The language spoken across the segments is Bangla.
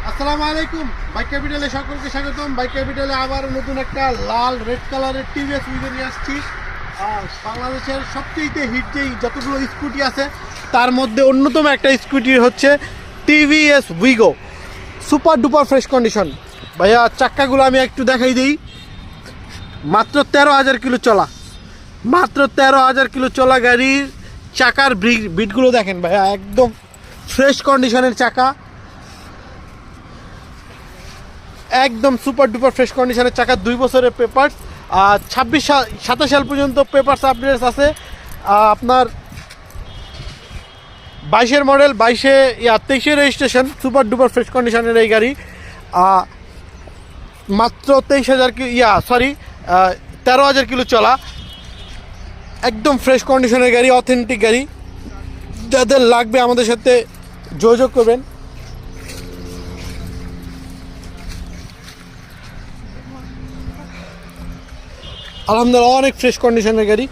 আসসালামু আলাইকুম। বাইক ক্যাপিটালে সকলকে স্বাগতম। বাইক ক্যাপিটালে আবার নতুন একটা লাল রেড কালারের টিভিএস উইগো নিয়ে আসছি। বাংলাদেশের সবচেয়ে হিট যেই যতগুলো স্কুটি আছে তার মধ্যে অন্যতম একটা স্কুটি হচ্ছে TVS Wego, super duper fresh condition. ভাইয়া চাক্কাগুলো আমি একটু দেখাই দিই। মাত্র 13,000 কিলো চলা, মাত্র 13,000 কিলো চলা গাড়ির চাকার বিটগুলো দেখেন ভাইয়া, একদম ফ্রেশ কন্ডিশনের চাকা, একদম সুপার ডুপার ফ্রেশ কন্ডিশনের চাকা, 2 বছরের পেপারস, 27 সাল পর্যন্ত পেপারস আপডেটস আছে। আপনার 22-এর মডেল, 23-এর রেজিস্ট্রেশন, সুপার ডুপার ফ্রেশ কন্ডিশনের এই গাড়ি। মাত্র 13,000 কিলো চলা, একদম ফ্রেশ কন্ডিশনের গাড়ি, অথেন্টিক গাড়ি। যাদের লাগবে আমাদের সাথে যোগাযোগ করবেন। আলহামদুলিল্লাহ অনেক ফ্রেশ কন্ডিশনের গাড়ি।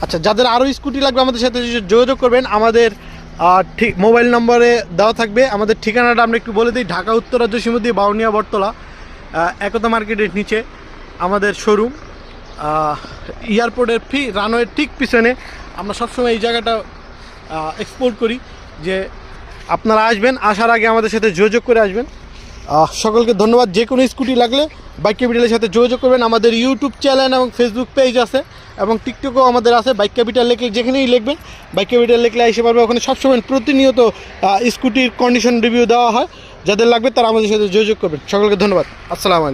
আচ্ছা, যাদের আরও স্কুটি লাগবে আমাদের সাথে যোগাযোগ করবেন। আমাদের ঠিক মোবাইল নম্বরে দেওয়া থাকবে। আমাদের ঠিকানাটা আমরা একটু বলে দিই। ঢাকা উত্তরা জসিমুদ্দি বাউনিয়া বটতলা, একতা মার্কেটের নিচে আমাদের শোরুম। এয়ারপোর্টের রানওয়ের ঠিক পিছনে। আমরা সবসময় এই জায়গাটা এক্সপ্লোর করি যে আপনারা আসবেন, আসার আগে আমাদের সাথে যোগাযোগ করে আসবেন। সকলকে ধন্যবাদ। যে কোনো স্কুটি লাগলে বাইক ক্যাপিটালের সাথে যোগাযোগ করবেন। আমাদের ইউটিউব চ্যানেল এবং ফেসবুক পেজ আছে এবং টিকটকও আমাদের আছে। বাইক ক্যাপিটাল লিখলে যেখানেই লিখবেন বাইক ক্যাপিটাল লিখলে এসে পারবে। ওখানে সবসময় প্রতিনিয়ত স্কুটির কন্ডিশন রিভিউ দেওয়া হয়। যাদের লাগবে তারা আমাদের সাথে যোগাযোগ করবেন। সকলকে ধন্যবাদ। আসসালামু আলাইকুম।